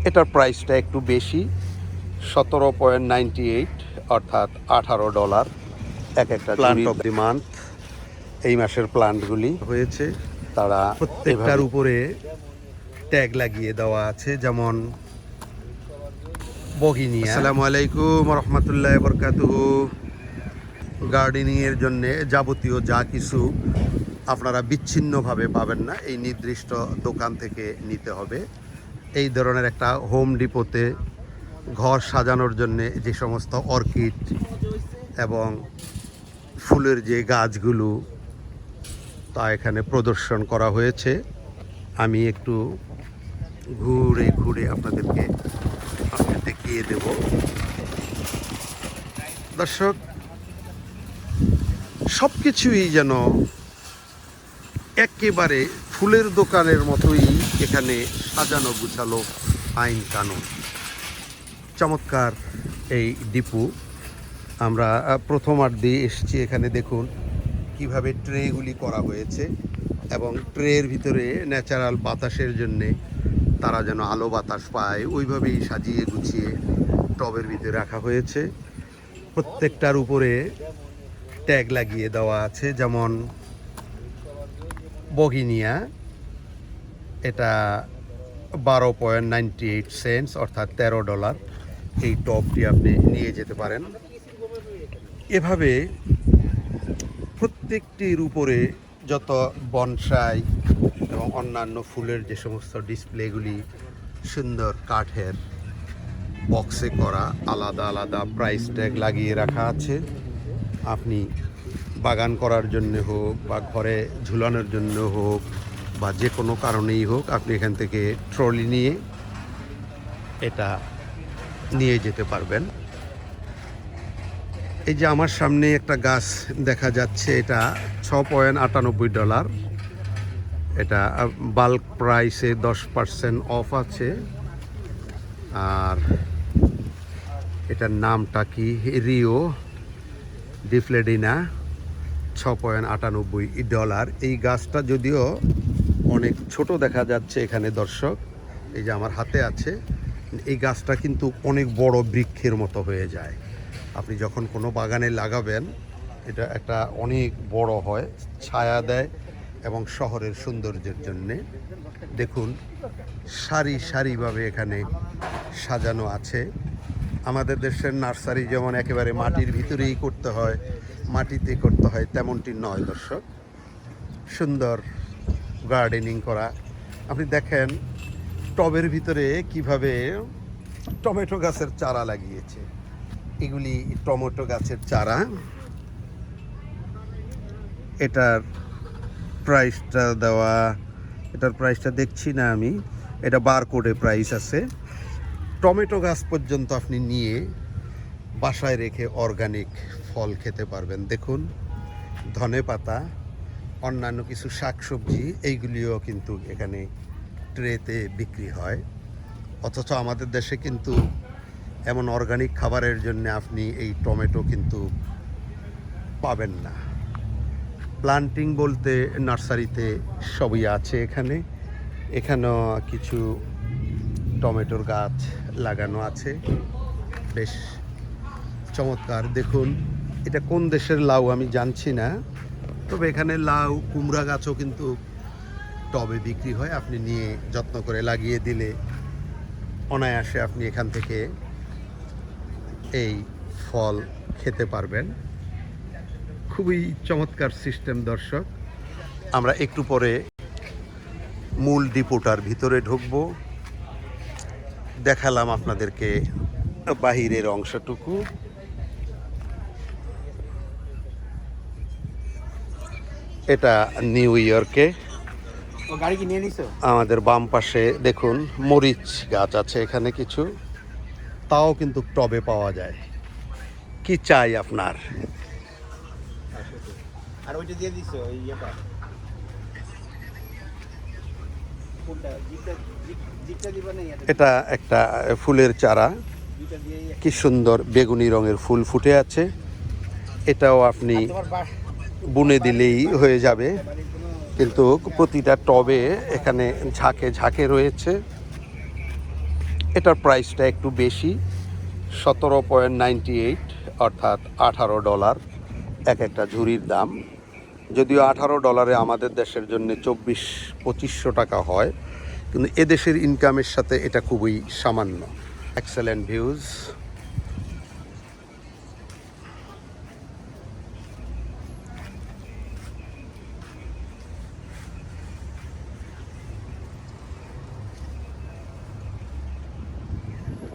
এটার প্রাইসটা একটু বেশি, $17.98 অর্থাৎ $18 এক একটা প্লান্ট অফ দি মান্থ। এই মাসের প্লান্টগুলি হয়েছে, তারা প্রত্যেকটার উপরে ট্যাগ লাগিয়ে দেওয়া আছে, যেমন বগিনিয়া। আসসালামু আলাইকুম রহমতুল্লাহ বরকাতুহু। গার্ডেনিংয়ের জন্যে যাবতীয় যা কিছু আপনারা বিচ্ছিন্নভাবে পাবেন না, এই নির্দিষ্ট দোকান থেকে নিতে হবে। এই ধরনের একটা হোম ডিপোতে ঘর সাজানোর জন্যে যে সমস্ত অর্কিড এবং ফুলের যে গাছগুলো তা এখানে প্রদর্শন করা হয়েছে। আমি একটু ঘুরে ঘুরে আপনাদেরকে দেখিয়ে দেব। দর্শক, সব কিছুই যেন একেবারে ফুলের দোকানের মতোই এখানে সাজানো গুছালো, আইন কানুন। চমৎকার এই ডিপু। আমরা প্রথমার্ধে এসেছি, এখানে দেখুন কিভাবে ট্রেগুলি করা হয়েছে এবং ট্রের ভিতরে ন্যাচারাল বাতাসের জন্যে তারা যেন আলো বাতাস পায় ওইভাবেই সাজিয়ে গুছিয়ে টবের ভিতরে রাখা হয়েছে। প্রত্যেকটার উপরে ট্যাগ লাগিয়ে দেওয়া আছে, যেমন বগিনিয়া, এটা $12.98 অর্থাৎ $13। এই টবটি আপনি নিয়ে যেতে পারেন। এভাবে প্রত্যেকটির উপরে যত বনসাই এবং অন্যান্য ফুলের যে সমস্ত ডিসপ্লেগুলি সুন্দর কাঠের বক্সে করা, আলাদা আলাদা প্রাইস ট্যাগ লাগিয়ে রাখা আছে। আপনি বাগান করার জন্য হোক বা ঘরে ঝুলানোর জন্য হোক বা যে কোনো কারণেই হোক, আপনি এখান থেকে ট্রলি নিয়ে এটা নিয়ে যেতে পারবেন। এই যে আমার সামনে একটা গাছ দেখা যাচ্ছে, এটা $6.98। এটা বাল্ক প্রাইসে 10% অফ আছে। আর এটার নামটা কি, রিও ডিফ্লেডিনা, $6.98। এই গাছটা যদিও অনেক ছোট দেখা যাচ্ছে এখানে দর্শক, এই যে আমার হাতে আছে, এই গাছটা কিন্তু অনেক বড় বৃক্ষের মতো হয়ে যায়। আপনি যখন কোনো বাগানে লাগাবেন, এটা একটা অনেক বড় হয়, ছায়া দেয় এবং শহরের সৌন্দর্যের জন্যে দেখুন সারি সারিভাবে এখানে সাজানো আছে। আমাদের দেশের নার্সারি যেমন একেবারে মাটির ভিতরেই করতে হয়, মাটিতে করতে হয়, তেমনটি নয় দর্শক। সুন্দর গার্ডেনিং করা। আপনি দেখেন টবের ভিতরে কিভাবে টমেটো গাছের চারা লাগিয়েছে। এগুলি টমেটো গাছের চারা। এটার প্রাইসটা দেওয়া, এটার প্রাইসটা দেখছি না আমি, এটা বারকোডে প্রাইস আছে। টমেটো গাছ পর্যন্ত আপনি নিয়ে বাসায় রেখে অর্গানিক ফল খেতে পারবেন। দেখুন ধনেপাতা, অন্যান্য কিছু শাকসবজি, এইগুলিও কিন্তু এখানে ট্রেতে বিক্রি হয়। অথচ আমাদের দেশে কিন্তু এমন অর্গানিক খাবারের জন্য আপনি এই টমেটো কিন্তু পাবেন না। প্লান্টিং বলতে নার্সারিতে সবই আছে এখানে। এখানেও কিছু টমেটোর গাছ লাগানো আছে, বেশ চমৎকার। দেখুন এটা কোন দেশের লাউ আমি জানছি না, তবে এখানে লাউ কুমড়া গাছও কিন্তু টবে বিক্রি হয়। আপনি নিয়ে যত্ন করে লাগিয়ে দিলে অনায়াসে আপনি এখান থেকে এই ফল খেতে পারবেন। খুবই চমৎকার সিস্টেম দর্শক। আমরা একটু পরে মূল ডিপোটার ভিতরে ঢুকবো। দেখালাম আপনাদেরকে বাহিরের অংশটুকু। এটা নিউ ইয়র্কে। গাড়ি কি নিয়ে নিছো? আমাদের বাম পাশে দেখুন মরিচ গাছ আছে এখানে কিছু, তাও কিন্তু টবে পাওয়া যায়। কি চাই আপনার? আর ওইটা দিয়ে দিছো ওই ইয়েটা, কোনটা? জিপটা দিবা না? এটা একটা ফুলের চারা, দুইটা দিয়ে কি সুন্দর বেগুনি রঙের ফুল ফুটে আছে। এটাও আপনি বুনে দিলেই হয়ে যাবে, কিন্তু প্রতিটা টবে এখানে ঝাঁকে ঝাঁকে রয়েছে। এটার প্রাইসটা একটু বেশি, $17.98 অর্থাৎ $18 এক একটা ঝুড়ির দাম। যদিও $18 আমাদের দেশের জন্য 2400-2500 টাকা হয়, কিন্তু এদেশের ইনকামের সাথে এটা খুবই সামান্য। Excellent views.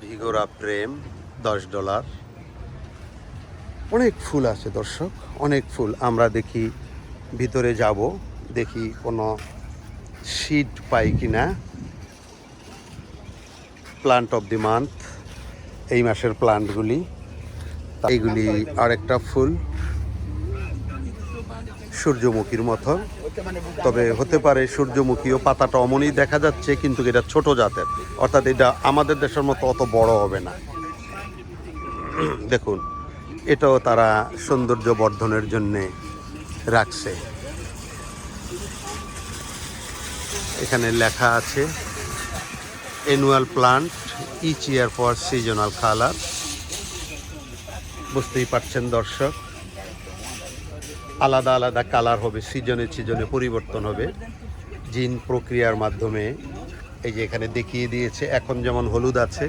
ভিগোরা প্রেম $10। অনেক ফুল আছে দর্শক, অনেক ফুল। আমরা দেখি ভিতরে যাব, দেখি কোনো শীট পাই কিনা। প্লান্ট অফ দি মান্থ, এই মাসের প্লান্টগুলি। এইগুলি আরেকটা ফুল সূর্যমুখীর মতো, তবে হতে পারে সূর্যমুখীও পাতাটা অমনই দেখা যাচ্ছে, কিন্তু এটা ছোট জাতের, অর্থাৎ এটা আমাদের দেশের মতো অত বড় হবে না। দেখুন, এটাও তারা সৌন্দর্য বর্ধনের জন্যে রাখছে। এখানে লেখা আছে annual plant each year for seasonal colour. বুঝতেই পারছেন দর্শক, আলাদা আলাদা কালার হবে, সিজনে সিজনে পরিবর্তন হবে জিন প্রক্রিয়ার মাধ্যমে। এই যে এখানে দেখিয়ে দিয়েছে, এখন যেমন হলুদ আছে,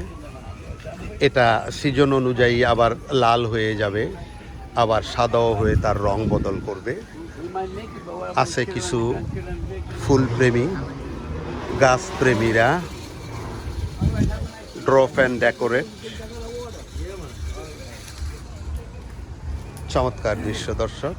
এটা সিজন অনুযায়ী আবার লাল হয়ে যাবে, আবার সাদাও হয়ে তার রং বদল করবে। আছে কিছু ফুলপ্রেমী, গাছপ্রেমীরা, ড্রপ অ্যান্ড ডেকোরেট। চমৎকার দৃশ্য দর্শক।